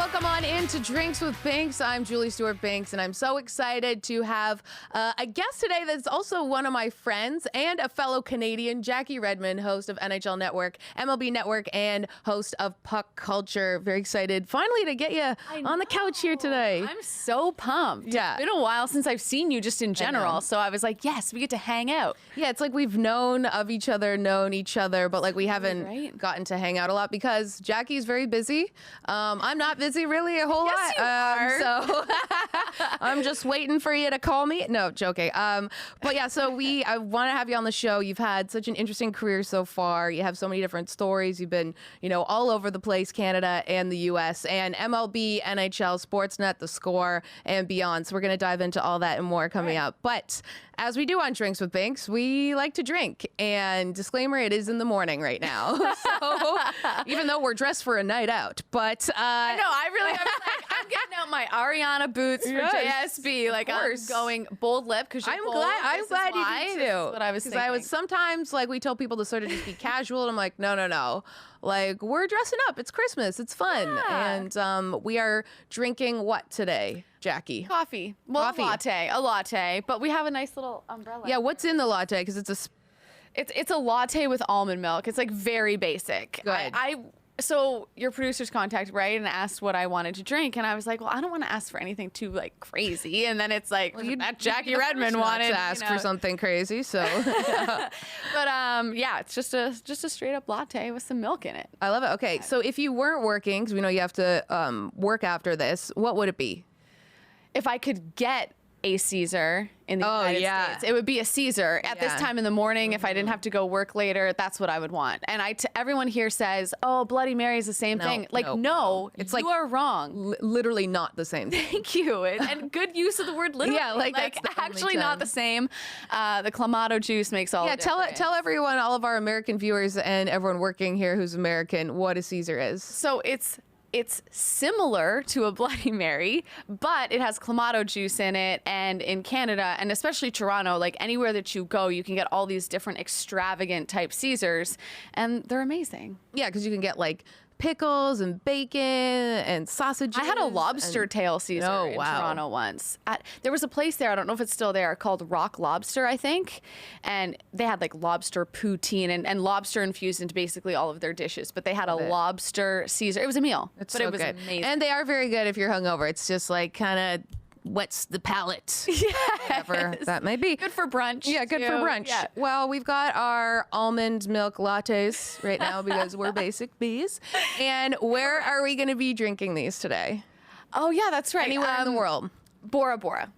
welcome on into Drinks with Binks. I'm Julie Stewart-Binks, and I'm so excited to have a guest today that's also one of my friends and a fellow Canadian, Jackie Redmond, host of NHL Network, MLB Network, and host of Puck Culture. Very excited finally to get you on the couch here today. I'm so pumped. Yeah. It's been a while since I've seen you just in general, so I was like, yes, we get to hang out. Yeah, it's like we've known each other, but like we haven't gotten to hang out a lot because Jackie's very busy. I'm not busy really a whole lot. So I'm just waiting for you to call me. No, joking. But yeah, so I want to have you on the show. You've had such an interesting career so far. You have so many different stories. You've been, all over the place, Canada and the US, and MLB, NHL, Sportsnet, The Score, and beyond. So we're going to dive into all that and more coming up. But as we do on Drinks with Binks, we like to drink. And disclaimer, it is in the morning right now. So even though we're dressed for a night out, but I know, I was like, I'm getting out my Ariana boots for JSB. Like, I'm going bold lip because you're bold. I'm glad you did too. That's what I was thinking. Because sometimes, like, we tell people to sort of just be casual, and I'm like, no. Like, we're dressing up. It's Christmas. It's fun. Yeah. And we are drinking what today, Jackie? Coffee. Well, a latte. But we have a nice little umbrella. Yeah, what's in the latte? Because it's a latte with almond milk. It's like very basic. Good. So your producers contacted, right, and asked what I wanted to drink, and I was like, well, I don't want to ask for anything too like crazy. And then it's like, that Jackie Redmond wanted to ask for something crazy, so. But yeah, it's just a straight up latte with some milk in it. I love it. Okay, so if you weren't working, because we know you have to work after this, what would it be? If I could get a Caesar in the United States, it would be a Caesar at this time in the morning. If I didn't have to go work later, that's what I would want. And everyone here says, oh, Bloody Mary is the same thing. Like, no, it's like, you are wrong. Literally not the same thing. Thank you. And good use of the word literally. Yeah, like that's actually not the same. The Clamato juice makes all the difference. Tell everyone, all of our American viewers and everyone working here who's American, what a Caesar is. So it's similar to a Bloody Mary, but it has Clamato juice in it. And in Canada, and especially Toronto, like anywhere that you go, you can get all these different extravagant type Caesars, and they're amazing. Yeah, because you can get like pickles and bacon and sausages. I had a lobster tail Caesar in Toronto once. There was a place there, I don't know if it's still there, called Rock Lobster, I think. And they had like lobster poutine and lobster infused into basically all of their dishes. But they had a lobster Caesar. It was a meal. It was good. Amazing. And they are very good if you're hungover. It's just like kind of wets the palate. Whatever that may be. Good for brunch. Yeah, good for brunch. Yeah. Well, we've got our almond milk lattes right now because we're basic bees. And where are we going to be drinking these today? Oh, yeah, that's right. Anywhere in the world. Bora Bora.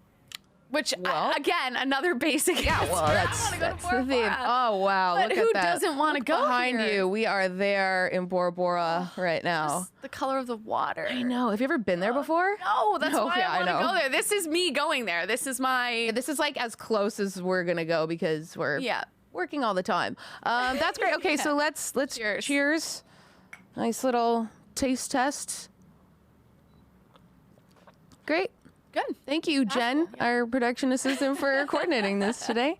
Which, again, another basic. Yeah, well, that's the theme. Oh, wow. But look who at that. Doesn't want to go behind here? you? We are there in Bora Bora right now. Just the color of the water. I know. Have you ever been there before? No, that's why I want to go there. This is me going there. This is my... This is like as close as we're going to go because we're working all the time. That's great. Okay, so let's cheers. Nice little taste test. Great. Good. Thank you, Jen, our production assistant, for coordinating this today.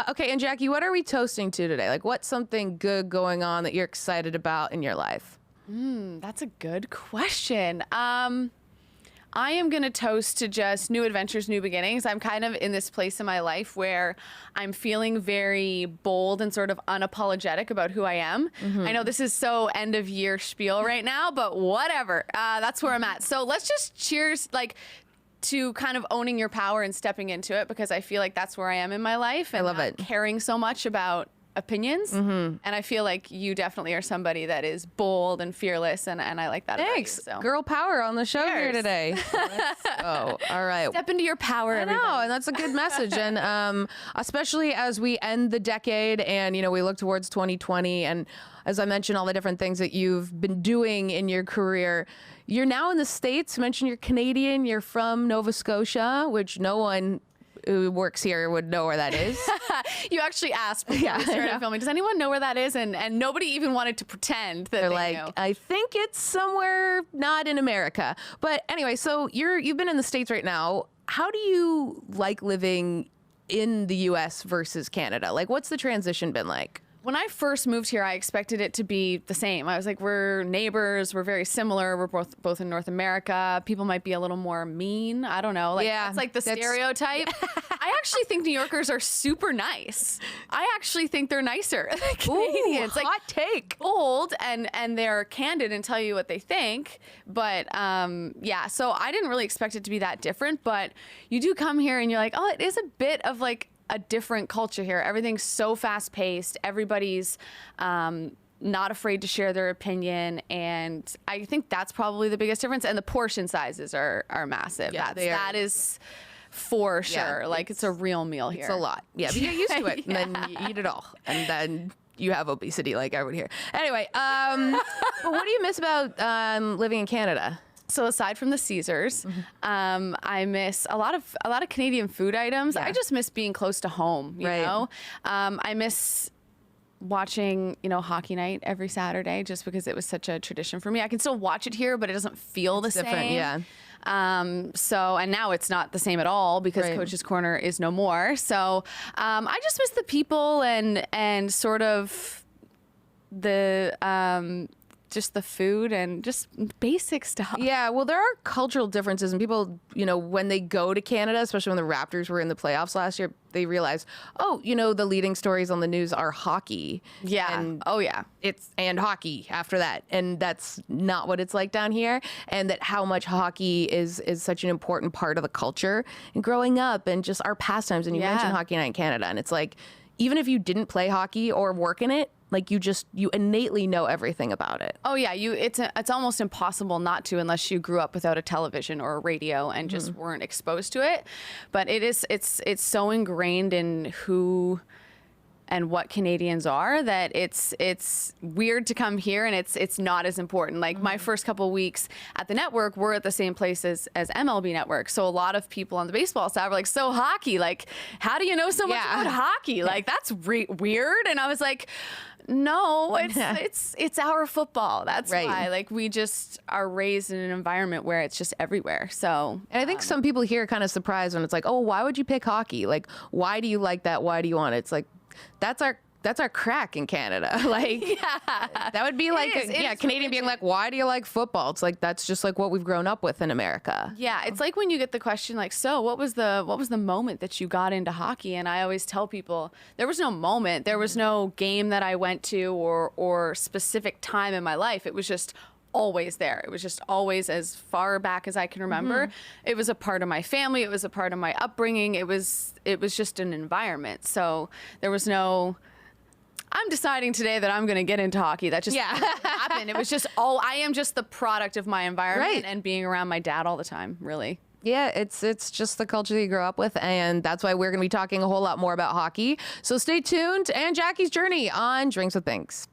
Okay, and Jackie, what are we toasting to today? Like, what's something good going on that you're excited about in your life? That's a good question. I am going to toast to just new adventures, new beginnings. I'm kind of in this place in my life where I'm feeling very bold and sort of unapologetic about who I am. I know this is so end of year spiel right now, but whatever. That's where I'm at. So let's just cheers, to kind of owning your power and stepping into it, because I feel like that's where I am in my life. And I love it. Caring so much about opinions. And I feel like you definitely are somebody that is bold and fearless, and I like that Thanks. about you. So. Girl power on the show here today. All right. Step into your power, everybody. I know, and that's a good message. And especially as we end the decade and, we look towards 2020, and as I mentioned, all the different things that you've been doing in your career. You're now in the States. You mentioned you're Canadian. You're from Nova Scotia, which no one who works here would know where that is. You actually asked before we started filming, does anyone know where that is? And nobody even wanted to pretend that they knew. I think it's somewhere not in America. But anyway, so you've been in the States right now. How do you like living in the U.S. versus Canada? Like, what's the transition been like? When I first moved here, I expected it to be the same. I was like, we're neighbors. We're very similar. We're both in North America. People might be a little more mean. I don't know. Like, yeah, that's like the stereotype. I actually think New Yorkers are super nice. I actually think they're nicer than Canadians. Ooh, hot take. Bold and they're candid and tell you what they think. But yeah, so I didn't really expect it to be that different. But you do come here and you're like, oh, it is a bit of like a different culture here. Everything's so fast paced. Everybody's not afraid to share their opinion. And I think that's probably the biggest difference. And the portion sizes are massive. Yeah, that is for sure. Yeah, like it's a real meal here. It's a lot. Yeah, but you get used to it and then you eat it all. And then you have obesity like everyone here. Anyway, but what do you miss about living in Canada? So aside from the Caesars, I miss a lot of Canadian food items. Yeah. I just miss being close to home, you know? I miss watching, hockey night every Saturday just because it was such a tradition for me. I can still watch it here, but it doesn't feel the same. Yeah. And now it's not the same at all because Coach's Corner is no more. So I just miss the people and sort of the just the food and just basic stuff. Yeah, well, there are cultural differences, and people, when they go to Canada, especially when the Raptors were in the playoffs last year, they realize, oh, the leading stories on the news are hockey. Yeah. And yeah. And hockey after that. And that's not what it's like down here. And that how much hockey is such an important part of the culture and growing up and just our pastimes. And you mentioned Hockey Night in Canada, and it's like, even if you didn't play hockey or work in it, like you innately know everything about it. Oh yeah, it's almost impossible not to unless you grew up without a television or a radio and just weren't exposed to it. But it's so ingrained in who and what Canadians are that it's weird to come here and it's not as important. Like my first couple of weeks at the network were at the same place as MLB Network. So a lot of people on the baseball side were like, so hockey, like how do you know so much about hockey? Like that's weird. And I was like, no, it's our football. That's why. Like we just are raised in an environment where it's just everywhere. So, and I think some people here are kind of surprised when it's like, oh, why would you pick hockey? Like, why do you like that? Why do you want it? It's like, that's our crack in Canada. Like, that would be like, Canadian being like, why do you like football? It's like, that's just like what we've grown up with in America. Yeah. It's like when you get the question, like, so what was the moment that you got into hockey? And I always tell people there was no moment. There was no game that I went to or specific time in my life. It was just always there. It was just always as far back as I can remember. It was a part of my family. It was a part of my upbringing. It was just an environment. So there was no, I'm deciding today that I'm going to get into hockey. That just happened. It was just I am just the product of my environment and being around my dad all the time, really. Yeah, it's just the culture that you grow up with, and that's why we're going to be talking a whole lot more about hockey. So stay tuned, and Jackie's journey on Drinks with Binks.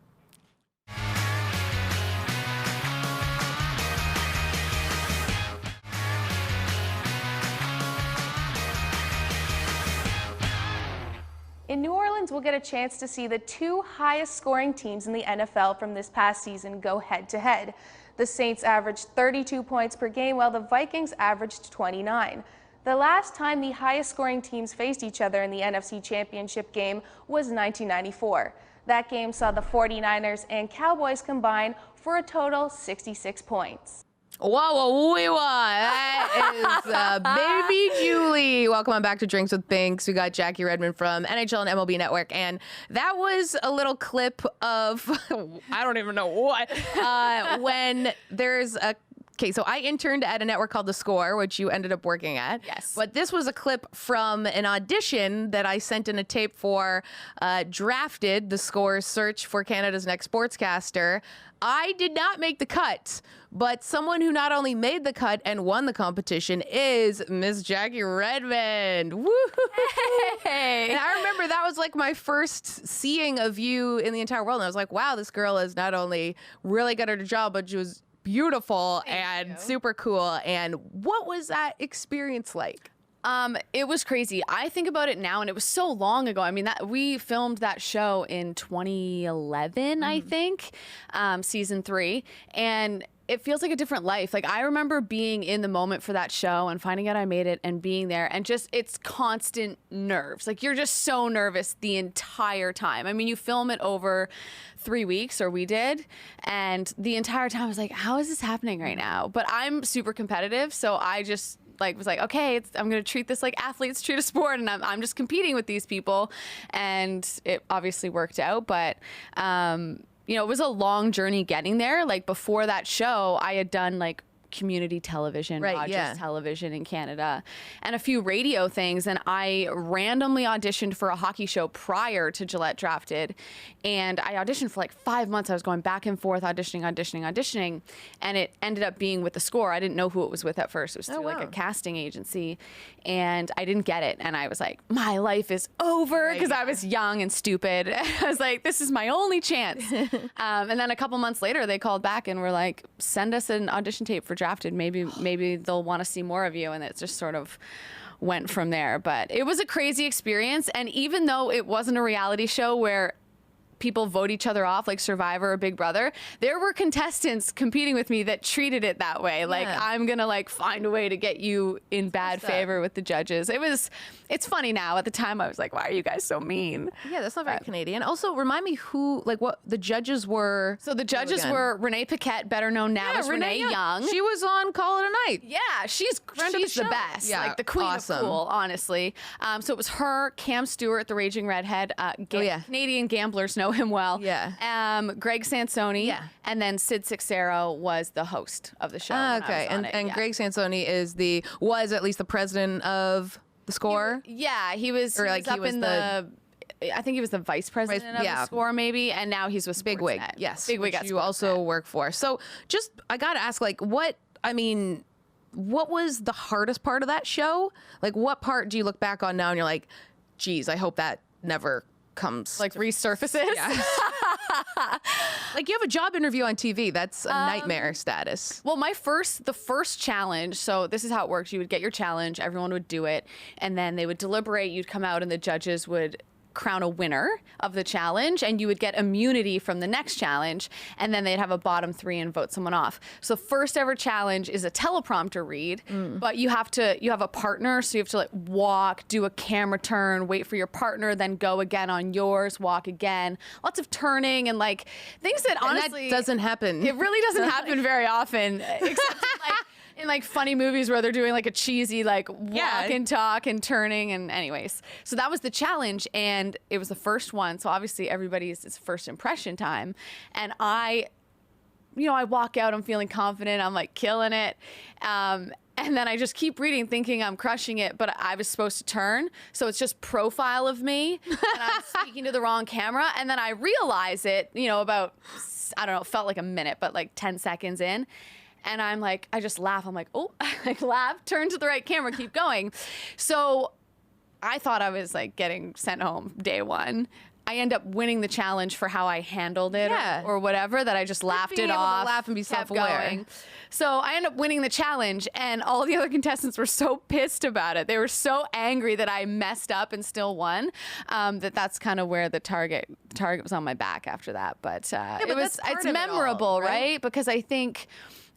In New Orleans, we'll get a chance to see the two highest scoring teams in the NFL from this past season go head-to-head. The Saints averaged 32 points per game, while the Vikings averaged 29. The last time the highest scoring teams faced each other in the NFC Championship game was 1994. That game saw the 49ers and Cowboys combine for a total 66 points. Whoa, that is baby Julie. Welcome on back to Drinks with Binks. We got Jackie Redmond from NHL and MLB Network, and that was a little clip of I don't even know what when there's a. Okay, so I interned at a network called The Score, which you ended up working at. Yes. But this was a clip from an audition that I sent in a tape for, drafted The Score's search for Canada's next sportscaster. I did not make the cut, but someone who not only made the cut and won the competition is Miss Jackie Redmond. Woo! Hey. And I remember that was like my first seeing of you in the entire world. And I was like, wow, this girl is not only really good at her job, but she was beautiful and super cool. And what was that experience like? It was crazy. I think about it now, and it was so long ago. I mean, that we filmed that show in 2011, I think, season 3. And it feels like a different life. Like I remember being in the moment for that show and finding out I made it and being there, and just it's constant nerves. Like you're just so nervous the entire time. I mean, you film it over 3 weeks, or we did, and the entire time I was like, how is this happening right now? But I'm super competitive, so I just was like, okay, I'm going to treat this like athletes treat a sport, and I'm just competing with these people, and it obviously worked out. But it was a long journey getting there. Like before that show, I had done like community television, Rogers television in Canada, and a few radio things. And I randomly auditioned for a hockey show prior to Gillette Drafted. And I auditioned for like 5 months. I was going back and forth, auditioning. And it ended up being with The Score. I didn't know who it was with at first. It was through like a casting agency. And I didn't get it. And I was like, my life is over, because I was young and stupid. I was like, this is my only chance. And then a couple months later, they called back and were like, send us an audition tape for Drafted. Maybe they'll want to see more of you. And it just sort of went from there. But it was a crazy experience. And even though it wasn't a reality show where people vote each other off like Survivor or Big Brother, there were contestants competing with me that treated it that way. Like, I'm gonna like find a way to get you in bad favor with the judges. It's funny now. At the time I was like, why are you guys so mean? Yeah, that's not very Canadian. Also, remind me what the judges were. So the judges were Renee Paquette, better known now as Renee Young. She was on Call It a Night. Yeah, she's the best. Yeah, like the queen of cool, honestly. So it was her, Cam Stewart, the Raging Redhead, Canadian gamblers know him well. Yeah. Greg Sansoni. Yeah. And then Sid Sixero was the host of the show. Okay. And Greg Sansoni was at least the president of The Score. He was I think he was the vice president of The Score, maybe, and now he's with Bigwig. Sportsnet. Yes, Bigwig which you also work for. So, I gotta ask, what was the hardest part of that show? Like, what part do you look back on now and you're like, geez, I hope that never comes resurfaces. Yeah. Like, you have a job interview on TV. That's a nightmare status. Well, the first challenge, so this is how it works. You would get your challenge, everyone would do it, and then they would deliberate, you'd come out, and the judges would crown a winner of the challenge, and you would get immunity from the next challenge, and then they'd have a bottom three and vote someone off. So first ever challenge is a teleprompter read, but you have a partner, so you have to like walk, do a camera turn, wait for your partner, then go again on yours, walk again. Lots of turning and like things that honestly that doesn't happen. It really doesn't happen very often, except in like funny movies where they're doing like a cheesy like walk and talk and turning, and anyways. So that was the challenge, and it was the first one. So obviously it's first impression time. And I walk out, I'm feeling confident, I'm like killing it. And then I just keep reading thinking I'm crushing it, but I was supposed to turn. So it's just profile of me and I'm speaking to the wrong camera. And then I realize it, about, I don't know, it felt like a minute, but like 10 seconds in. And I'm like, I just laugh. I'm like, oh, I laugh, turn to the right camera, keep going. So I thought I was like getting sent home day one. I end up winning the challenge for how I handled it or whatever, that I just laughed it off. Laugh and be self-aware. So I end up winning the challenge, and all the other contestants were so pissed about it. They were so angry that I messed up and still won. That's kind of where the target was on my back after that. But it's memorable, right? Because I think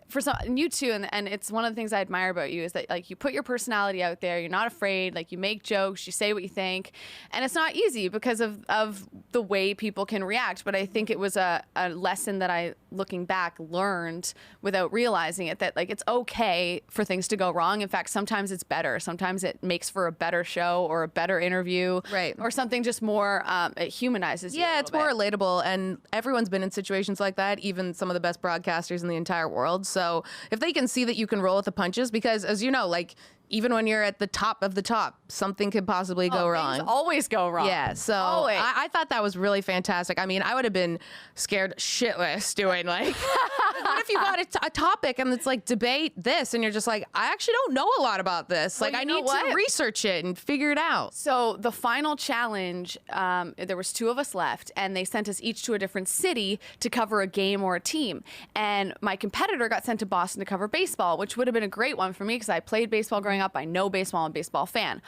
for some, and you too, and it's one of the things I admire about you is that like you put your personality out there, you're not afraid, like you make jokes, you say what you think, and it's not easy because of the way people can react. But I think it was a lesson that I, looking back, learned without realizing it, that like it's okay for things to go wrong. In fact, sometimes it's better. Sometimes it makes for a better show or a better interview, right? Or something just more, it humanizes you. Yeah, it's more relatable, and everyone's been in situations like that, even some of the best broadcasters in the entire world. So if they can see that you can roll with the punches, because as you know, like even when you're at the top of the top, something could possibly go wrong. Things always go wrong. Yeah, so I thought that was really fantastic. I mean, I would have been scared shitless doing like, what if you got a topic and it's like debate this, and you're just like, I actually don't know a lot about this. Well, like I need to research it and figure it out. So the final challenge, there was 2 of us left, and they sent us each to a different city to cover a game or a team. And my competitor got sent to Boston to cover baseball, which would have been a great one for me because I played baseball growing up. I know baseball, I'm a baseball fan.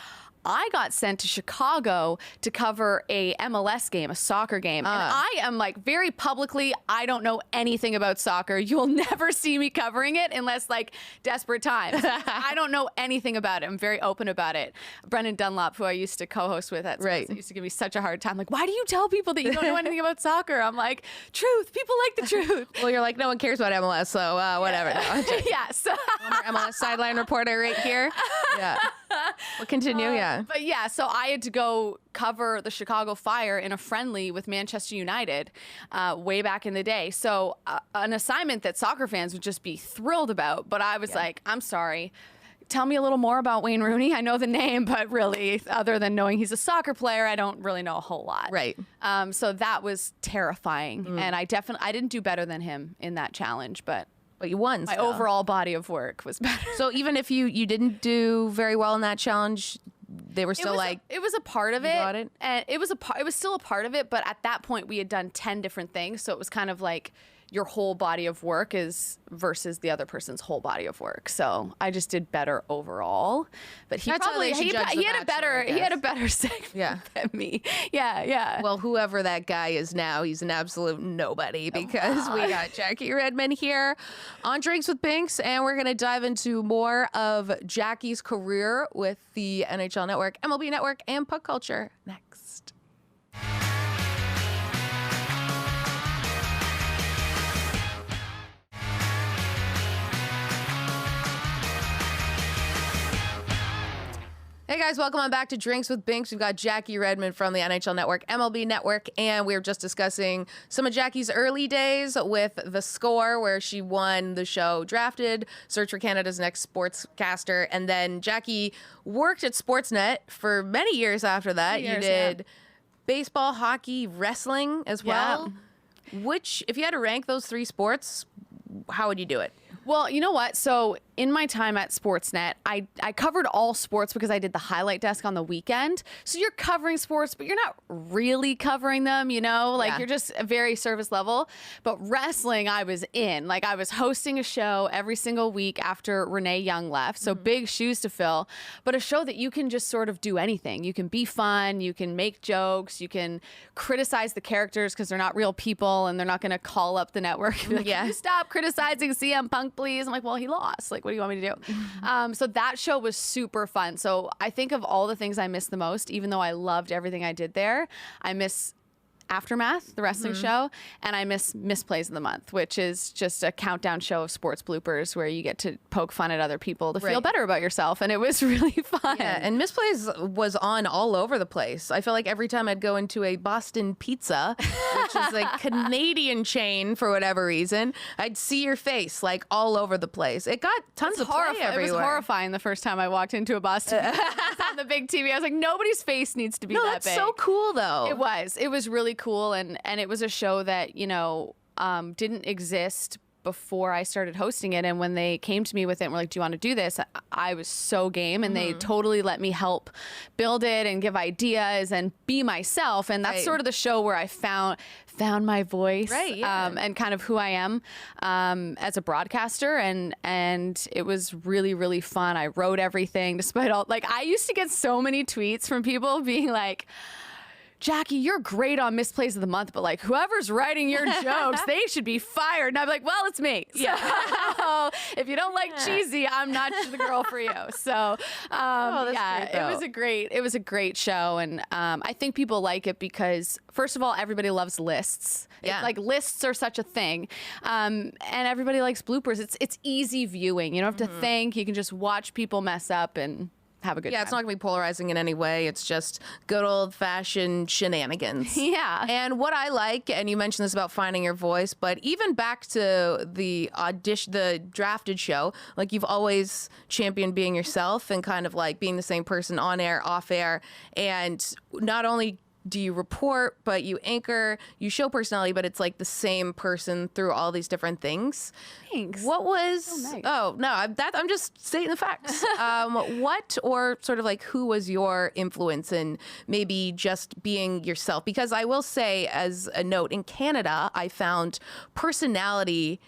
I got sent to Chicago to cover a MLS game, a soccer game. And I am like very publicly, I don't know anything about soccer. You'll never see me covering it unless like desperate times. I don't know anything about it. I'm very open about it. Brendan Dunlop, who I used to co-host with at Sports, used to give me such a hard time. Like, why do you tell people that you don't know anything about soccer? I'm like, truth. People like the truth. Well, you're like, no one cares about MLS, so whatever. Yes. MLS sideline reporter right here. Yeah. We'll continue, But yeah, so I had to go cover the Chicago Fire in a friendly with Manchester United way back in the day. So an assignment that soccer fans would just be thrilled about. But I was like, I'm sorry. Tell me a little more about Wayne Rooney. I know the name, but really, other than knowing he's a soccer player, I don't really know a whole lot. Right. So that was terrifying. And I didn't do better than him in that challenge, but you won. My overall body of work was better. So even if you didn't do very well in that challenge, they were still it was a part of it. Got it? And it was still a part of it, but at that point we had done 10 different things, so it was kind of like your whole body of work is versus the other person's whole body of work. So I just did better overall. But he had a better segment than me. Yeah. Well, whoever that guy is now, he's an absolute nobody because we got Jackie Redmond here on Drinks with Binks, and we're gonna dive into more of Jackie's career with the NHL Network, MLB Network, and puck culture next. Hey guys, welcome on back to Drinks with Binks. We've got Jackie Redmond from the NHL Network, MLB Network, and we were just discussing some of Jackie's early days with The Score, where she won the show Drafted, Search for Canada's Next Sportscaster, and then Jackie worked at Sportsnet for many years after that. You did baseball, hockey, wrestling as well. Which, if you had to rank those three sports, how would you do it? Well, you know what? So in my time at Sportsnet, I covered all sports because I did the highlight desk on the weekend. So you're covering sports, but you're not really covering them, you know? Like you're just very service level. But wrestling, I was in. Like I was hosting a show every single week after Renee Young left. So big shoes to fill. But a show that you can just sort of do anything. You can be fun. You can make jokes. You can criticize the characters because they're not real people and they're not going to call up the network. Like, can you stop criticizing CM Punk, please? I'm like, well, he lost. Like, what do you want me to do? So that show was super fun. So I think of all the things I miss the most, even though I loved everything I did there, I miss Aftermath, the wrestling show, and I miss Misplays of the Month, which is just a countdown show of sports bloopers where you get to poke fun at other people to feel better about yourself, and it was really fun. Yeah, and Misplays was on all over the place. I feel like every time I'd go into a Boston Pizza, which is a Canadian chain for whatever reason, I'd see your face like all over the place. It got tons of play everywhere. It was horrifying the first time I walked into a Boston Pizza. It was on the big TV. I was like, nobody's face needs to be that big. That's so cool, though. It was really cool, and it was a show that, you know, didn't exist before I started hosting it. And when they came to me with it and were like, do you want to do this? I was so game, and they totally let me help build it and give ideas and be myself. And that's sort of the show where I found my voice, and kind of who I am as a broadcaster. And it was really, really fun. I wrote everything despite all, like, I used to get so many tweets from people being like, Jackie, you're great on Misplays of the Month, but like whoever's writing your jokes, they should be fired. And I'm like, well, it's me. So if you don't like cheesy, I'm not the girl for you. So great, it was a great show. And I think people like it because, first of all, everybody loves lists. Like lists are such a thing. And everybody likes bloopers. It's easy viewing. You don't have to think. You can just watch people mess up and have a good time. It's not going to be polarizing in any way. It's just good old-fashioned shenanigans. Yeah. And what I like, and you mentioned this about finding your voice, but even back to the Drafted show, like you've always championed being yourself and kind of like being the same person on air, off air, and not only do you report, but you anchor, you show personality, but it's like the same person through all these different things. Thanks. What was, so nice. I'm just stating the facts. What, or sort of like who was your influence in maybe just being yourself? Because I will say, as a note, in Canada, I found personality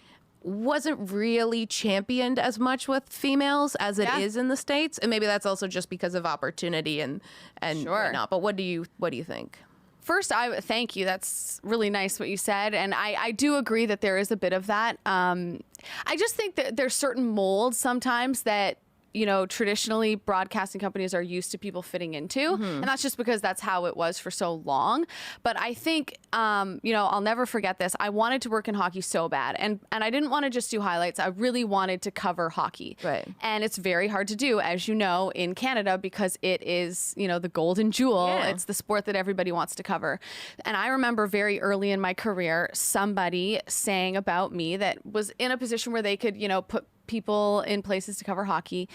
wasn't really championed as much with females as it is in the States. And maybe that's also just because of opportunity and whatnot. But what do you think? First, I thank you. That's really nice what you said. And I do agree that there is a bit of that. I just think that there's certain molds sometimes that, you know, traditionally broadcasting companies are used to people fitting into. And that's just because that's how it was for so long. But I think, you know, I'll never forget this. I wanted to work in hockey so bad. And I didn't want to just do highlights. I really wanted to cover hockey. Right. And it's very hard to do, as you know, in Canada, because it is, you know, the golden jewel. Yeah. It's the sport that everybody wants to cover. And I remember very early in my career, somebody saying about me that was in a position where they could, you know, put people in places to cover hockey,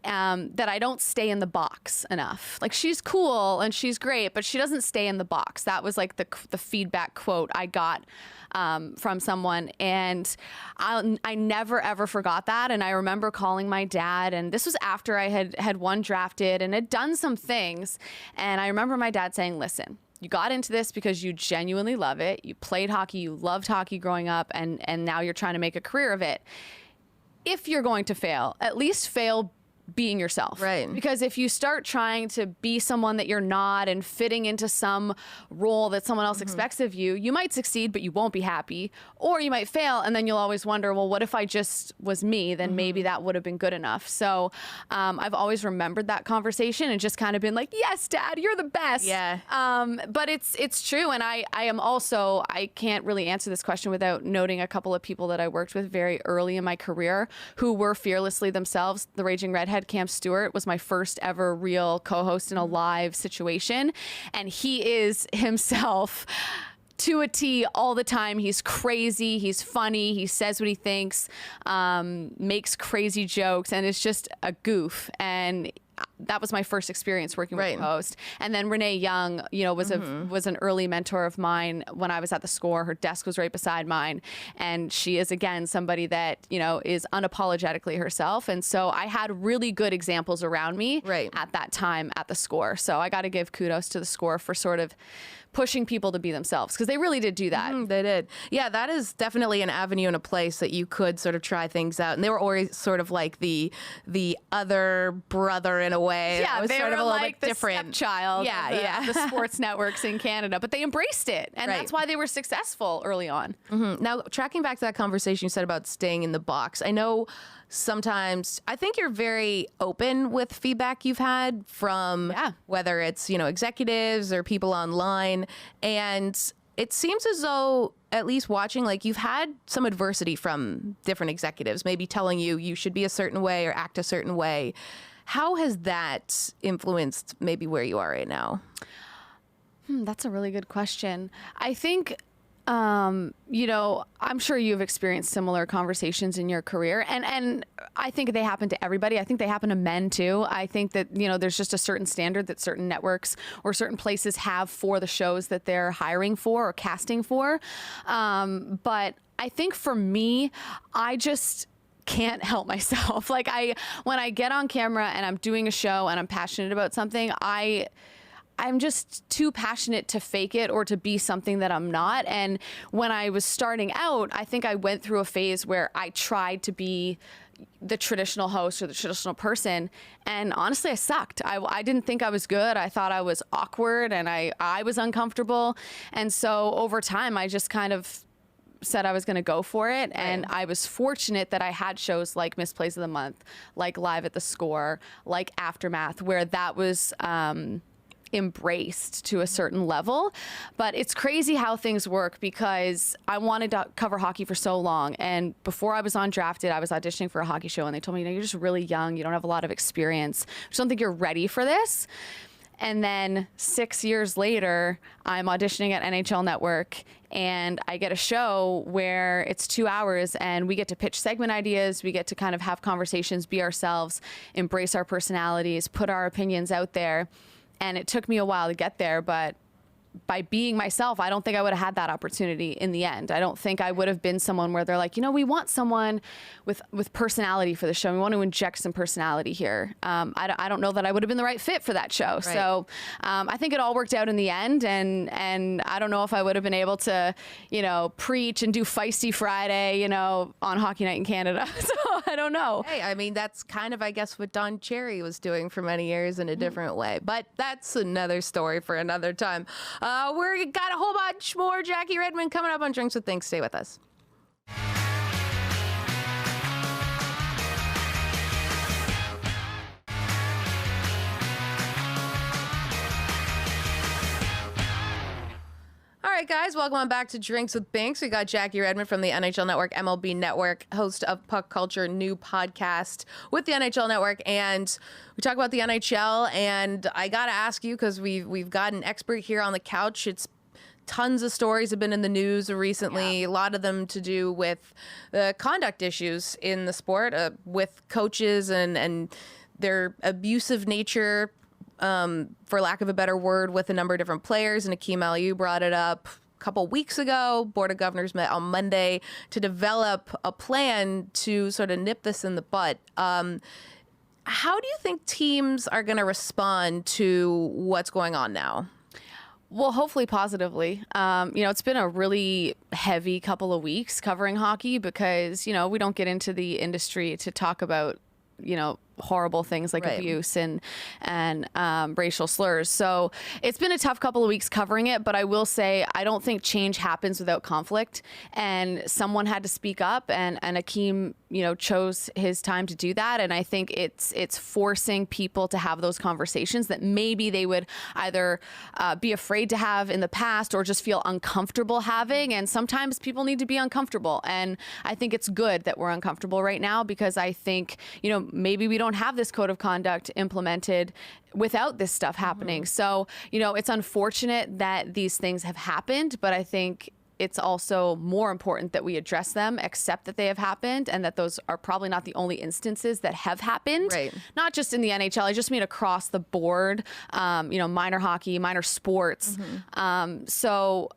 that I don't stay in the box enough. Like, she's cool and she's great, but she doesn't stay in the box. That was like the feedback quote I got from someone, and I never ever forgot that. And I remember calling my dad, and this was after I had won drafted and had done some things, and I remember my dad saying, listen, you got into this because you genuinely love it. You played hockey, you loved hockey growing up, and now you're trying to make a career of it. If you're going to fail, at least fail being yourself. Right. Because if you start trying to be someone that you're not and fitting into some role that someone else expects of you, you might succeed, but you won't be happy. Or you might fail, and then you'll always wonder, well, what if I just was me? Then maybe that would have been good enough. So I've always remembered that conversation and just kind of been like, yes, Dad, you're the best. Yeah. But it's true. And I am also, I can't really answer this question without noting a couple of people that I worked with very early in my career who were fearlessly themselves. The Raging Redhead, Cam Stewart, was my first ever real co-host in a live situation. And he is himself to a T all the time. He's crazy. He's funny. He says what he thinks, makes crazy jokes, and it's just a goof. And that was my first experience working with a host. And then Renee Young, you know, was an early mentor of mine when I was at the Score. Her desk was right beside mine. And she is, again, somebody that, you know, is unapologetically herself. And so I had really good examples around me at that time at the Score. So I got to give kudos to the Score for sort of pushing people to be themselves, because they really did do that. They did. Yeah, that is definitely an avenue and a place that you could sort of try things out. And they were always sort of like the other brother in a way. Yeah, was they sort were of a little like bit the different stepchild of the sports networks in Canada. But they embraced it, and that's why they were successful early on. Now, tracking back to that conversation you said about staying in the box, I know sometimes I think you're very open with feedback you've had from whether it's, you know, executives or people online. And it seems as though, at least watching, like, you've had some adversity from different executives, maybe telling you should be a certain way or act a certain way. How has that influenced maybe where you are right now? That's a really good question. I think, you know, I'm sure you've experienced similar conversations in your career, and I think they happen to everybody. I think they happen to men too. I think that, you know, there's just a certain standard that certain networks or certain places have for the shows that they're hiring for or casting for. But I think for me, I just can't help myself. Like, when I get on camera and I'm doing a show and I'm passionate about something, I'm just too passionate to fake it or to be something that I'm not. And when I was starting out, I think I went through a phase where I tried to be the traditional host or the traditional person. And honestly, I sucked. I didn't think I was good. I thought I was awkward, and I was uncomfortable. And so over time, I just kind of said I was going to go for it. And I was fortunate that I had shows like Miss Plays of the Month, like Live at the Score, like Aftermath, where that was embraced to a certain level. But it's crazy how things work, because I wanted to cover hockey for so long, and before I was undrafted, I was auditioning for a hockey show, and they told me, you know, you're just really young, you don't have a lot of experience, I just don't think you're ready for this. And then 6 years later, I'm auditioning at NHL Network, and I get a show where it's 2 hours, and we get to pitch segment ideas, we get to kind of have conversations, be ourselves, embrace our personalities, put our opinions out there. And it took me a while to get there, but by being myself, I don't think I would have had that opportunity in the end. I don't think I would have been someone where they're like, you know, we want someone with personality for the show. We want to inject some personality here. I don't know that I would have been the right fit for that show. Right. So I think it all worked out in the end. And I don't know if I would have been able to, you know, preach and do Feisty Friday, you know, on Hockey Night in Canada. So I don't know. Hey, I mean, that's kind of, I guess, what Don Cherry was doing for many years in a different way. But that's another story for another time. We've got a whole bunch more Jackie Redmond coming up on Drinks with Binks. Stay with us. All right, guys, welcome on back to Drinks with Binks. We got Jackie Redmond from the NHL Network, MLB Network, host of Puck Culture, new podcast with the NHL Network, and we talk about the NHL. And I got to ask you, because we've got an expert here on the couch. It's tons of stories have been in the news recently, a lot of them to do with the conduct issues in the sport, with coaches and their abusive nature, for lack of a better word, with a number of different players. And Akeem Aliu brought it up a couple weeks ago. Board of Governors met on Monday to develop a plan to sort of nip this in the bud. How do you think teams are going to respond to what's going on now? Well, hopefully positively. You know, it's been a really heavy couple of weeks covering hockey because, you know, we don't get into the industry to talk about, you know, horrible things like abuse and racial slurs. So it's been a tough couple of weeks covering it, but I will say I don't think change happens without conflict, and someone had to speak up, and Akeem, you know, chose his time to do that. And I think it's forcing people to have those conversations that maybe they would either be afraid to have in the past or just feel uncomfortable having. And sometimes people need to be uncomfortable. And I think it's good that we're uncomfortable right now, because I think, you know, maybe we don't have this code of conduct implemented without this stuff happening. So, you know, it's unfortunate that these things have happened, but I think it's also more important that we address them, accept that they have happened, and that those are probably not the only instances that have happened. Right. Not just in the NHL. I just mean across the board, you know, minor hockey, minor sports. So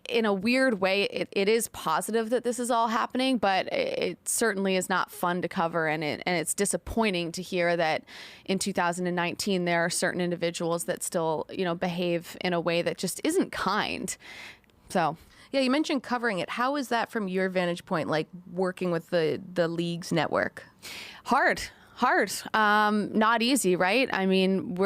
in a weird way, it is positive that this is all happening, but it certainly is not fun to cover. And it's disappointing to hear that in 2019, there are certain individuals that still, you know, behave in a way that just isn't kind. So. Yeah, you mentioned covering it. How is that from your vantage point, like working with the league's network? Hard. Not easy, right? I mean,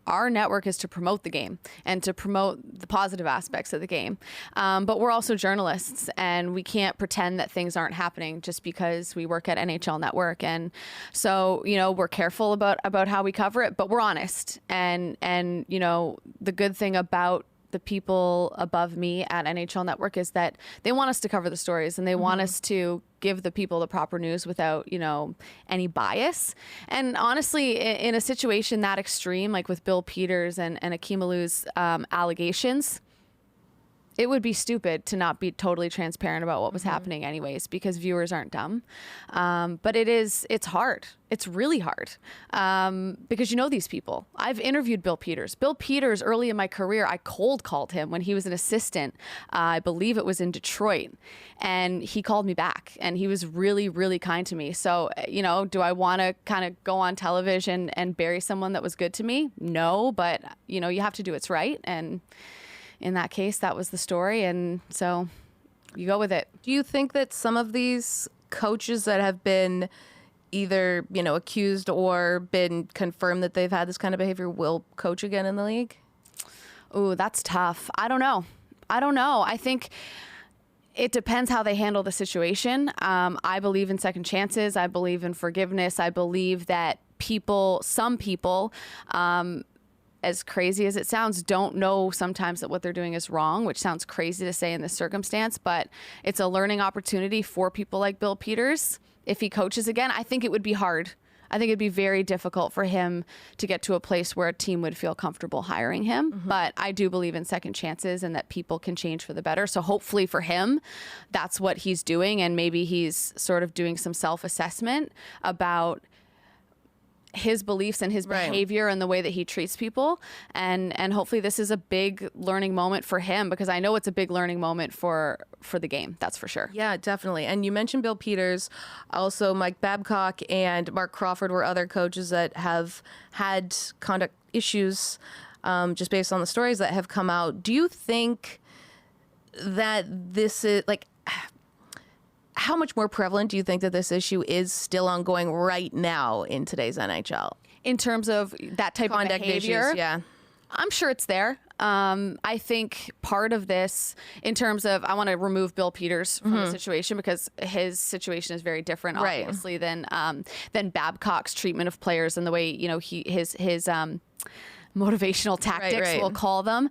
our network is to promote the game and to promote the positive aspects of the game. But we're also journalists, and we can't pretend that things aren't happening just because we work at NHL Network. And so, you know, we're careful about how we cover it, but we're honest. And you know, the good thing about the people above me at NHL Network is that they want us to cover the stories, and they want us to give the people the proper news without, you know, any bias. And honestly, in a situation that extreme, like with Bill Peters and Akeem Aliu's allegations, it would be stupid to not be totally transparent about what was happening anyways, because viewers aren't dumb. But it's hard. It's really hard because you know these people. I've interviewed Bill Peters. Bill Peters, early in my career, I cold called him when he was an assistant. I believe it was in Detroit. And he called me back, and he was really, really kind to me. So, you know, do I want to kind of go on television and bury someone that was good to me? No, but, you know, you have to do what's right. And in that case, that was the story, and so you go with it. Do you think that some of these coaches that have been either, you know, accused or been confirmed that they've had this kind of behavior will coach again in the league? Ooh, that's tough. I don't know. I think it depends how they handle the situation. I believe in second chances. I believe in forgiveness. I believe that some people, as crazy as it sounds, don't know sometimes that what they're doing is wrong, which sounds crazy to say in this circumstance, but it's a learning opportunity for people like Bill Peters. If he coaches again, I think it would be hard. I think it'd be very difficult for him to get to a place where a team would feel comfortable hiring him. But I do believe in second chances and that people can change for the better. So hopefully for him, that's what he's doing. And maybe he's sort of doing some self-assessment about his beliefs and his behavior and the way that he treats people. And hopefully this is a big learning moment for him, because I know it's a big learning moment for the game. That's for sure. Yeah, definitely. And you mentioned Bill Peters, also Mike Babcock and Mark Crawford were other coaches that have had conduct issues just based on the stories that have come out. Do you think that this is like, how much more prevalent do you think that this issue is still ongoing right now in today's NHL? In terms of that type of behavior? Issues, yeah. I'm sure it's there. I think part of this, in terms of, I want to remove Bill Peters from the situation, because his situation is very different, obviously, than Babcock's treatment of players and the way, you know, his motivational tactics, we'll call them.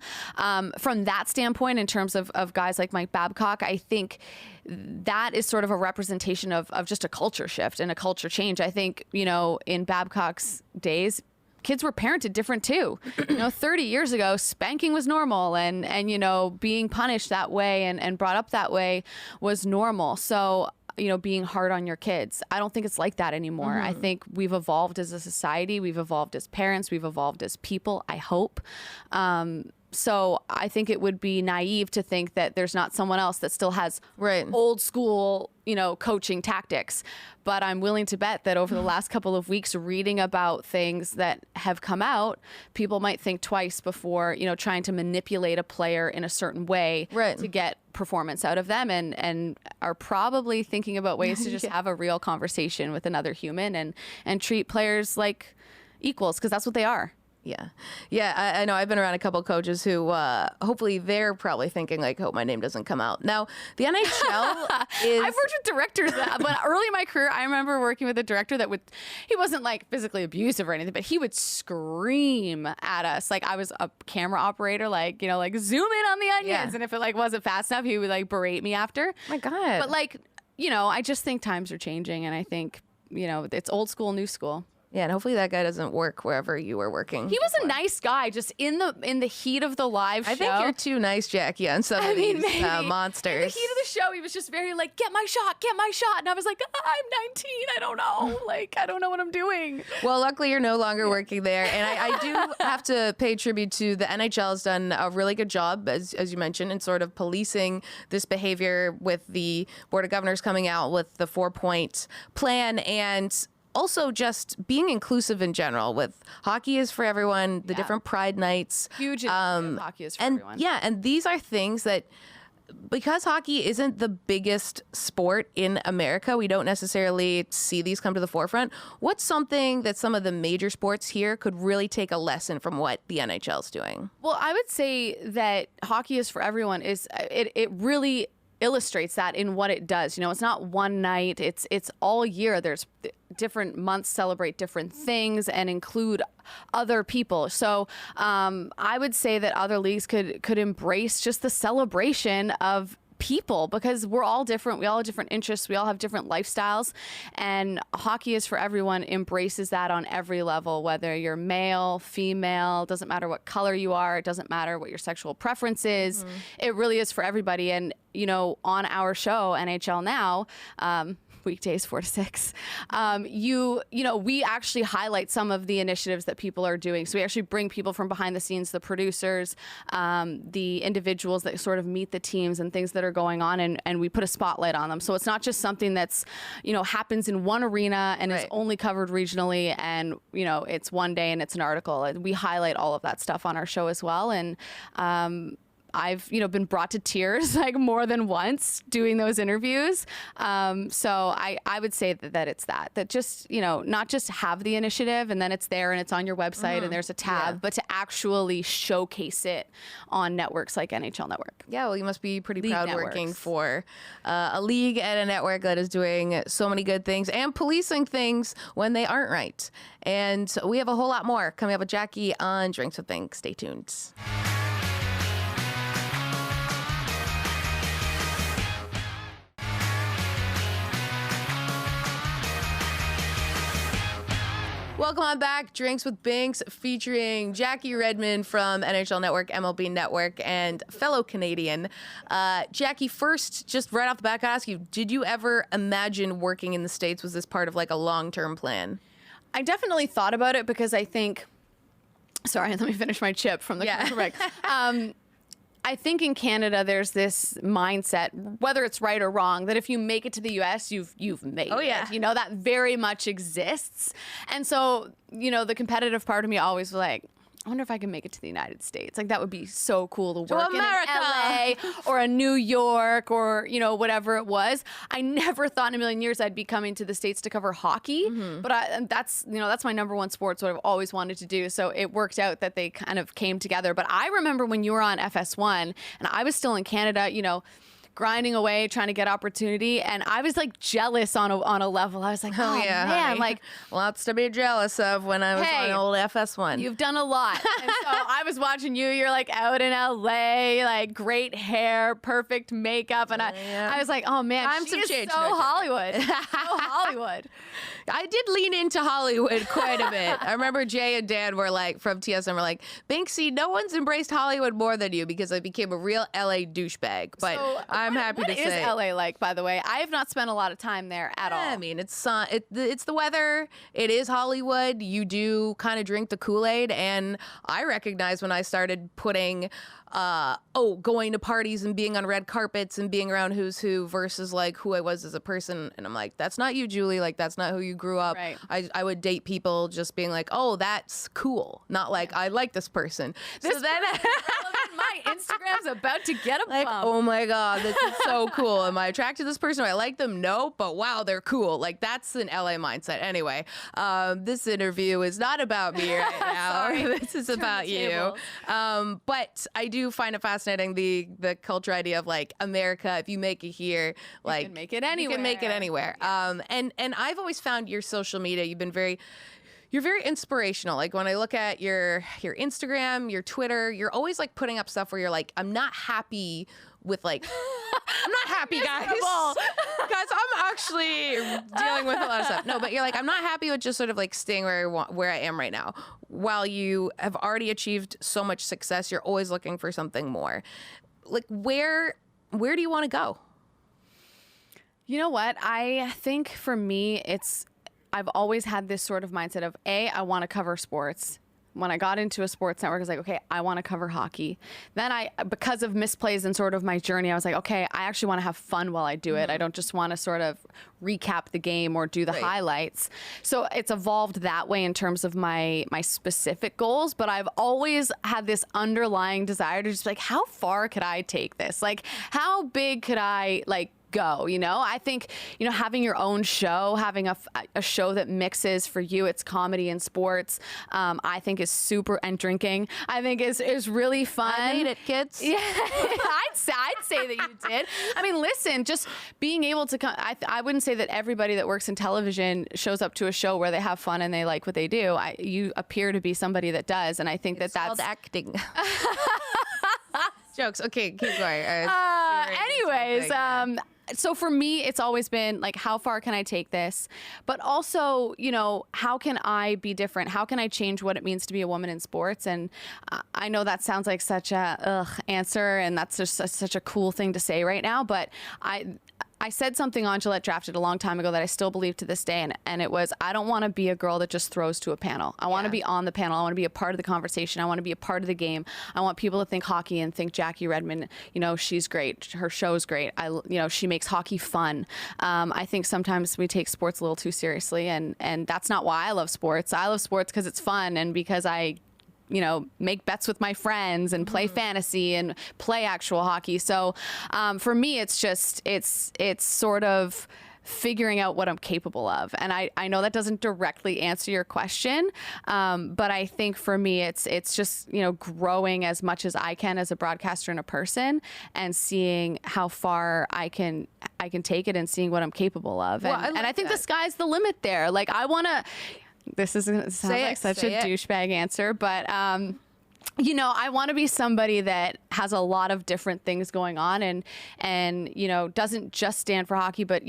From that standpoint, in terms of guys like Mike Babcock, I think that is sort of a representation of just a culture shift and a culture change. I think, you know, in Babcock's days, kids were parented different too. You know, 30 years ago, spanking was normal, and you know, being punished that way and brought up that way was normal. So, you know, being hard on your kids, I don't think it's like that anymore. I think we've evolved as a society, we've evolved as parents, we've evolved as people, I hope. So I think it would be naive to think that there's not someone else that still has old school, you know, coaching tactics. But I'm willing to bet that over the last couple of weeks, reading about things that have come out, people might think twice before, you know, trying to manipulate a player in a certain way to get performance out of them, and are probably thinking about ways to just have a real conversation with another human and treat players like equals, because that's what they are. Yeah, I know. I've been around a couple of coaches who hopefully they're probably thinking like, hope my name doesn't come out. Now, the NHL is... I've worked with directors, but early in my career, I remember working with a director that he wasn't like physically abusive or anything, but he would scream at us. Like, I was a camera operator, like, you know, like zoom in on the onions. And if it like wasn't fast enough, he would like berate me after. My God. But like, you know, I just think times are changing, and I think, you know, it's old school, new school. Yeah, and hopefully that guy doesn't work wherever you were working. He was a nice guy, just in the heat of the live show. I think you're too nice, Jackie, on some of these monsters. In the heat of the show, he was just very like, get my shot. And I was like, I'm 19. I don't know. Like, I don't know what I'm doing. Well, luckily you're no longer working there. And I do have to pay tribute to the NHL has done a really good job, as you mentioned, in sort of policing this behavior with the Board of Governors coming out with the 4-point plan, and also just being inclusive in general with hockey is for everyone, the different pride nights. Huge hockey is for everyone. Yeah, and these are things that, because hockey isn't the biggest sport in America, we don't necessarily see these come to the forefront. What's something that some of the major sports here could really take a lesson from what the NHL is doing? Well, I would say that hockey is for everyone is it really illustrates that in what it does. You know, it's not one night, it's all year. There's different months celebrate different things and include other people. So I would say that other leagues could embrace just the celebration of people, because we're all different. We all have different interests. We all have different lifestyles, and hockey is for everyone embraces that on every level, whether you're male, female, doesn't matter what color you are. It doesn't matter what your sexual preference is. It really is for everybody. And, you know, on our show, NHL Now, weekdays 4 to 6, you know, we actually highlight some of the initiatives that people are doing. So we actually bring people from behind the scenes, the producers, the individuals that sort of meet the teams and things that are going on, and we put a spotlight on them. So it's not just something that's, you know, happens in one arena and is only covered regionally, and, you know, it's one day and it's an article. We highlight all of that stuff on our show as well. And I've, you know, been brought to tears like more than once doing those interviews. So I would say that it's that just, you know, not just have the initiative and then it's there and it's on your website and there's a tab, but to actually showcase it on networks like NHL Network. Yeah, well, you must be pretty proud working for a league and a network that is doing so many good things and policing things when they aren't right. And we have a whole lot more coming up with Jackie on Drinks with Binks. Stay tuned. Welcome on back, Drinks with Binks, featuring Jackie Redmond from NHL Network, MLB Network, and fellow Canadian. Jackie, first, just right off the bat, I ask you, did you ever imagine working in the States? Was this part of like a long-term plan? I definitely thought about it because I think, sorry, let me finish my chip from the commercial break. I think in Canada there's this mindset, whether it's right or wrong, that if you make it to the US, you've made it. You know, that very much exists. And so, you know, the competitive part of me always was like, I wonder if I can make it to the United States. Like, that would be so cool to work in LA or a New York or, you know, whatever it was. I never thought in a million years I'd be coming to the States to cover hockey. But that's my number one sport. It's what I've always wanted to do. So it worked out that they kind of came together. But I remember when you were on FS1 and I was still in Canada, you know, grinding away, trying to get opportunity. And I was like jealous on a level. I was like, oh man, honey. Like lots to be jealous of when I was on old FS1. You've done a lot. And so I was watching you. You're like out in LA, like great hair, perfect makeup. And I was like, oh man, Times have changed. So Hollywood. So Hollywood. I did lean into Hollywood quite a bit. I remember Jay and Dan were like, from TSM, were like, Binksy, no one's embraced Hollywood more than you because I became a real LA douchebag. But so, I'm happy to say. What is LA like, by the way? I have not spent a lot of time there at all. I mean, it's the weather. It is Hollywood. You do kind of drink the Kool-Aid. And I recognize when I started putting going to parties and being on red carpets and being around who's who versus like who I was as a person. And I'm like, that's not you, Julie. Like, that's not who you grew up. Right. I would date people just being like, oh, that's cool. Not like, I like this person. So then my Instagram's about to get a like, bump. oh my God, this is so cool. Am I attracted to this person? Do I like them? No, but wow, they're cool. Like, that's an LA mindset. Anyway, this interview is not about me right now. This is about you. But I do find it fascinating, the culture idea of like America, if you make it here, like you can make it anywhere. You can make it anywhere. Yeah. And I've always found your social media, you're very inspirational. Like when I look at your Instagram, your Twitter, you're always like putting up stuff where you're like, I'm not happy with like, I'm not happy, guys. Guys, I'm actually dealing with a lot of stuff. No, but you're like, I'm not happy with just sort of like staying where I am right now. While you have already achieved so much success, you're always looking for something more. Like where do you want to go? You know what? I think for me, I've always had this sort of mindset of I want to cover sports. When I got into a sports network, I was like, okay, I want to cover hockey. Then because of misplays and sort of my journey, I was like, okay, I actually want to have fun while I do it. I don't just want to sort of recap the game or do the highlights. So it's evolved that way in terms of my specific goals, but I've always had this underlying desire to just be like, how far could I take this? Like, how big could I go, you know? I think, you know, having your own show, having a show that mixes for you, it's comedy and sports, I think is super, and drinking, I think is really fun. I made it, kids. Yeah, I'd say that you did. I mean, listen, just being able to come, I wouldn't say that everybody that works in television shows up to a show where they have fun and they like what they do. You appear to be somebody that does, and I think that's called acting. Jokes. Okay, keep going. Anyways, so for me, it's always been like, how far can I take this? But also, you know, how can I be different? How can I change what it means to be a woman in sports? And I know that sounds like such a answer, and that's just such a cool thing to say right now. But I said something on Gillette Drafted a long time ago that I still believe to this day, and it was, I don't want to be a girl that just throws to a panel. I want to be on the panel. I want to be a part of the conversation. I want to be a part of the game. I want people to think hockey and think Jackie Redmond, you know, she's great. Her show's great. She makes hockey fun. I think sometimes we take sports a little too seriously, and that's not why I love sports. I love sports because it's fun and because I make bets with my friends and play fantasy and play actual hockey. So for me, it's sort of figuring out what I'm capable of. And I know that doesn't directly answer your question, but I think for me, it's just, growing as much as I can as a broadcaster and a person, and seeing how far I can take it and seeing what I'm capable of. And I think the sky's the limit there. Like, I want to... This is going to sound like such a douchebag answer, but, I want to be somebody that has a lot of different things going on and doesn't just stand for hockey, but,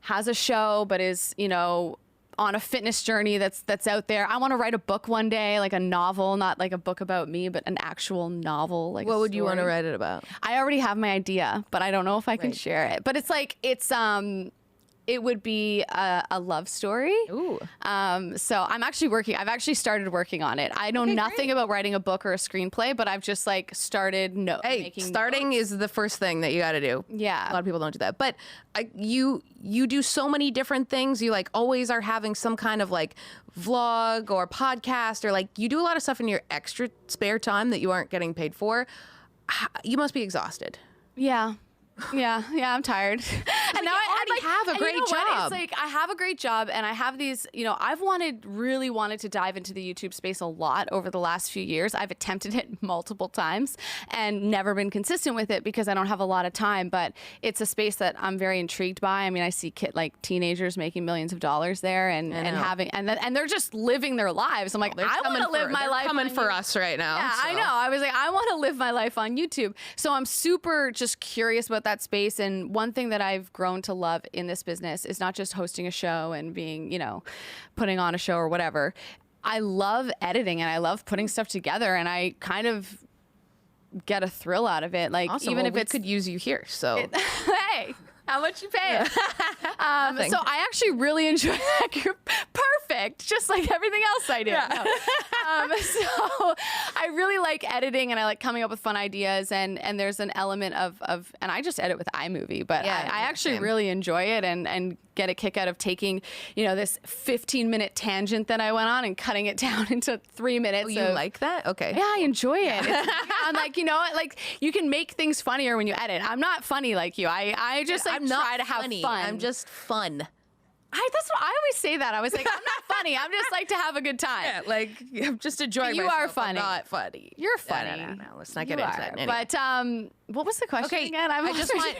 has a show, but is, on a fitness journey that's out there. I want to write a book one day, like a novel, not like a book about me, but an actual novel. Like, what would you want to write it about? I already have my idea, but I don't know if I can share it. But it's like, it would be a love story. Ooh. So I've actually started working on it. I know nothing about writing a book or a screenplay, but I've just like started making starting notes. is the first thing that you got to do. Yeah. A lot of people don't do that. But you do so many different things. You like always are having some kind of like vlog or podcast, or like you do a lot of stuff in your extra spare time that you aren't getting paid for. You must be exhausted. Yeah. Yeah, I'm tired. And now I have a great job. It's like I have a great job, and I have these, I've really wanted to dive into the YouTube space a lot over the last few years. I've attempted it multiple times and never been consistent with it because I don't have a lot of time, but it's a space that I'm very intrigued by. I mean, I see teenagers making millions of dollars there and they're just living their lives. I'm like, I want to live my life. Coming for us right now. Yeah, so. I know. I was like, I want to live my life on YouTube. So I'm super just curious about that space. And one thing that I've grown to love in this business is not just hosting a show and being, putting on a show or whatever. I love editing and I love putting stuff together, and I kind of get a thrill out of it. Like, awesome. even if we it's could use you here. So hey, how much you pay? So I actually really enjoy that. You're perfect, just like everything else I do. Yeah. No. So I really like editing, and I like coming up with fun ideas. And there's an element of and I just edit with iMovie, but I actually really enjoy it and get a kick out of taking, this 15-minute tangent that I went on and cutting it down into 3 minutes. Oh, you like that? Okay. Yeah, I enjoy it. I'm like, like you can make things funnier when you edit. I'm not funny like you. I just like try to have fun. I'm just fun. That's what I always say. That I was like, I'm not funny. I'm just like to have a good time. Yeah, like I'm just enjoying myself. You are funny. I'm not funny. You're funny. No. Let's not get into that. Anyway. But what was the question again? I just want.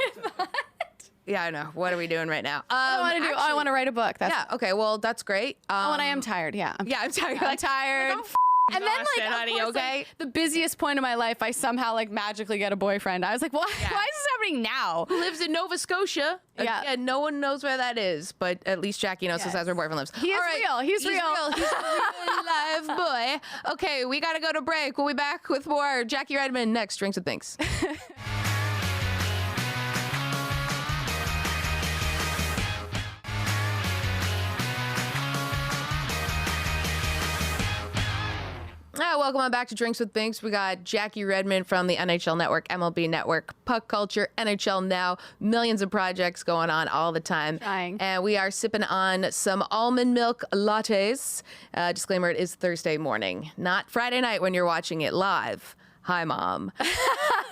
Yeah, I know. What are we doing right now? I want to write a book. Okay. Well, that's great. And I am tired. Yeah. I'm tired. I'm tired. And then, honey, okay? The busiest point of my life, I somehow magically get a boyfriend. I was like, why is this happening now? Who lives in Nova Scotia? Yeah. Again, no one knows where that is, but at least Jackie knows because that's where her boyfriend lives. He is real. He's real. He's a real live boy. Okay, we got to go to break. We'll be back with more Jackie Redmond next. Drinks with Binks. Welcome on back to Drinks with Binks. We got Jackie Redmond from the NHL Network, MLB Network, Puck Culture, NHL Now, millions of projects going on all the time. Trying. And we are sipping on some almond milk lattes. Disclaimer, it is Thursday morning, not Friday night when you're watching it live. Hi, Mom. All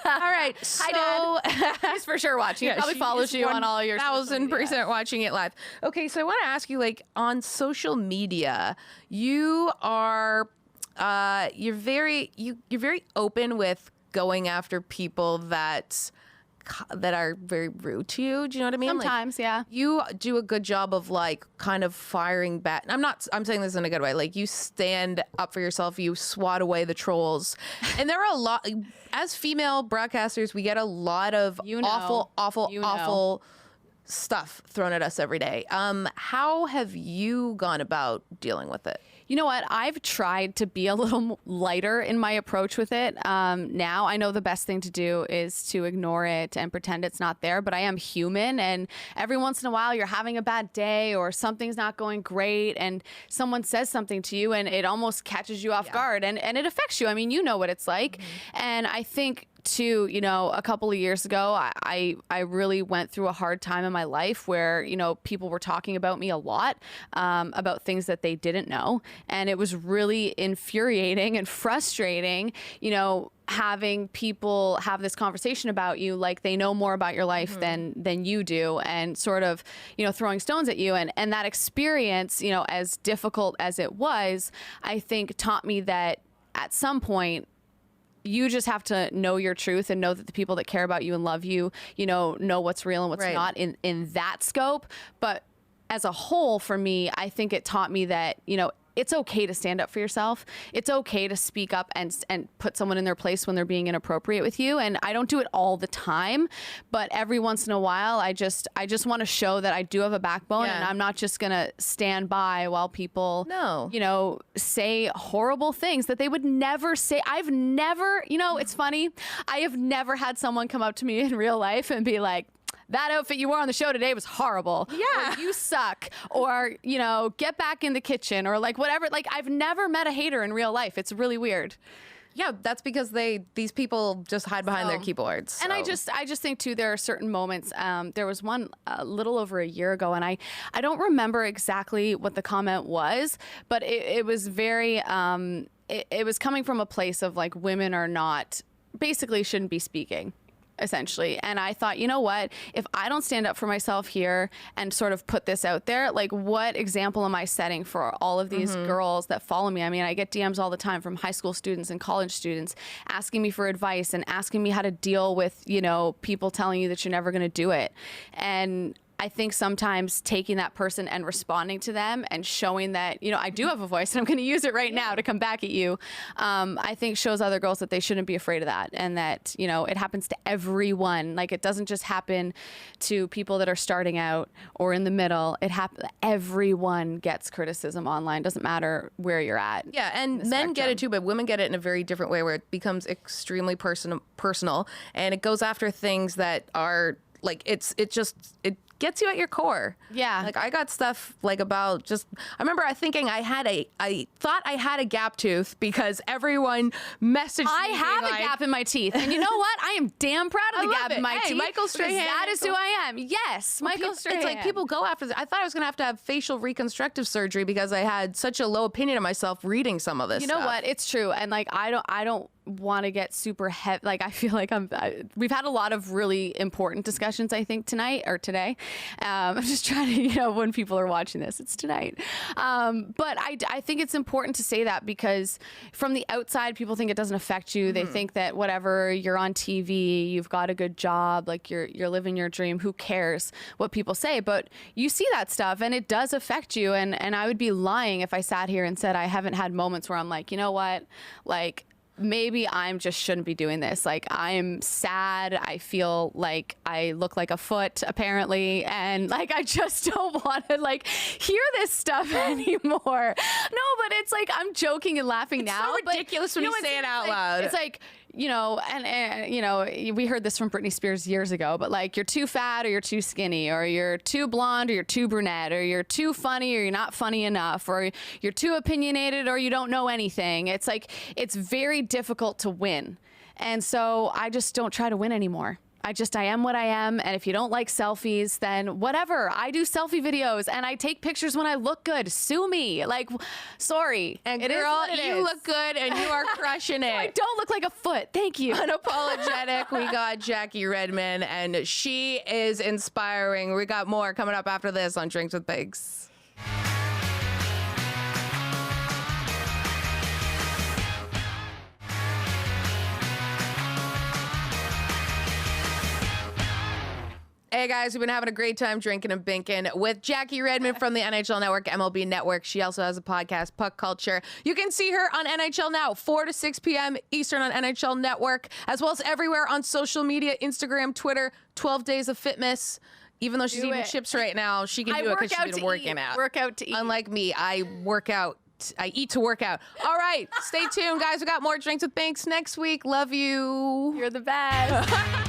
right. So, hi, Dad. He's for sure watching. He probably follows you on all your 1,000% watching it live. Okay, so I want to ask you, on social media, you are... you're very open with going after people that are very rude to you. Do you know what I mean? Sometimes, yeah. You do a good job of kind of firing back. I'm saying this in a good way. You stand up for yourself. You swat away the trolls. And there are a lot, as female broadcasters, we get a lot of awful stuff thrown at us every day. How have you gone about dealing with it? You know what? I've tried to be a little lighter in my approach with it. Now I know the best thing to do is to ignore it and pretend it's not there, but I am human, and every once in a while you're having a bad day or something's not going great and someone says something to you and it almost catches you off guard and it affects you. I mean, you know what it's like. Mm-hmm. And I think too, a couple of years ago, I really went through a hard time in my life where, people were talking about me a lot, about things that they didn't know. And it was really infuriating and frustrating, having people have this conversation about you like they know more about your life than you do, and sort of, throwing stones at you. And that experience, as difficult as it was, I think taught me that at some point, you just have to know your truth and know that the people that care about you and love you, know what's real and what's not in that scope. But as a whole, for me, I think it taught me that, it's okay to stand up for yourself. It's okay to speak up and put someone in their place when they're being inappropriate with you. And I don't do it all the time, but every once in a while, I just want to show that I do have a backbone, and I'm not just going to stand by while people, say horrible things that they would never say. I've never, it's funny. I have never had someone come up to me in real life and be like, that outfit you wore on the show today was horrible. Yeah. Or, you suck. Or, you know, get back in the kitchen or like whatever. Like I've never met a hater in real life. It's really weird. Yeah, that's because these people just hide behind their keyboards. So. And I just think too, there are certain moments. There was one a little over a year ago, and I don't remember exactly what the comment was, but it was very it was coming from a place of like women are not basically shouldn't be speaking. Essentially. And I thought, you know what, if I don't stand up for myself here and sort of put this out there, like what example am I setting for all of these girls that follow me? I mean, I get DMs all the time from high school students and college students asking me for advice and asking me how to deal with, you know, people telling you that you're never going to do it. And I think sometimes taking that person and responding to them and showing that, you know, I do have a voice and I'm going to use it right now to come back at you, I think shows other girls that they shouldn't be afraid of that, and that, you know, it happens to everyone. Like it doesn't just happen to people that are starting out or in the middle. Everyone gets criticism online. Doesn't matter where you're at. Yeah, and men get it too, but women get it in a very different way where it becomes extremely personal, and it goes after things that are like it gets you at your core. Yeah. Like I got stuff like about just, I remember I thought I had a gap tooth because everyone messaged me. I have a gap in my teeth. And you know what? I am damn proud of the gap in my teeth. Michael Strahan. That is who I am. Yes, Michael Strahan. It's like people go after this. I thought I was going to have facial reconstructive surgery because I had such a low opinion of myself reading some of this You know what? It's true. And like, I don't want to get super heavy. Like I feel like we've had a lot of really important discussions, I think, tonight or today. I'm just trying to, you know, when people are watching this, it's tonight. But I think it's important to say that because from the outside, people think it doesn't affect you. They think that whatever, you're on TV, you've got a good job, like you're living your dream. Who cares what people say? But you see that stuff and it does affect you. And I would be lying if I sat here and said I haven't had moments where I'm like, you know what, like, maybe I'm just shouldn't be doing this. Like I'm sad. I feel like I look like a foot apparently. And like, I just don't want to like hear this stuff anymore. No, but it's like, I'm joking and laughing now. It's so ridiculous when you say it out loud. It's like, you know, and you know, we heard this from Britney Spears years ago, but like you're too fat or you're too skinny or you're too blonde or you're too brunette or you're too funny or you're not funny enough or you're too opinionated or you don't know anything. It's like, it's very difficult to win. And so I just don't try to win anymore. I am what I am. And if you don't like selfies, then whatever. I do selfie videos and I take pictures when I look good. Sue me. Like, sorry. And girl, you look good and you are crushing it. I don't look like a foot. Thank you. Unapologetic. We got Jackie Redmond and she is inspiring. We got more coming up after this on Drinks with Binks. Hey guys, we've been having a great time drinking and binking with Jackie Redmond from the NHL Network, MLB Network. She also has a podcast, Puck Culture. You can see her on NHL Now, 4 to 6 p.m. Eastern on NHL Network, as well as everywhere on social media, Instagram, Twitter, 12 Days of Fitness. Even though she's eating chips right now, she can do it because she's been working out. Work out to eat. Unlike me, I work out. I eat to work out. All right, stay tuned, guys. We got more Drinks with Binks next week. Love you. You're the best.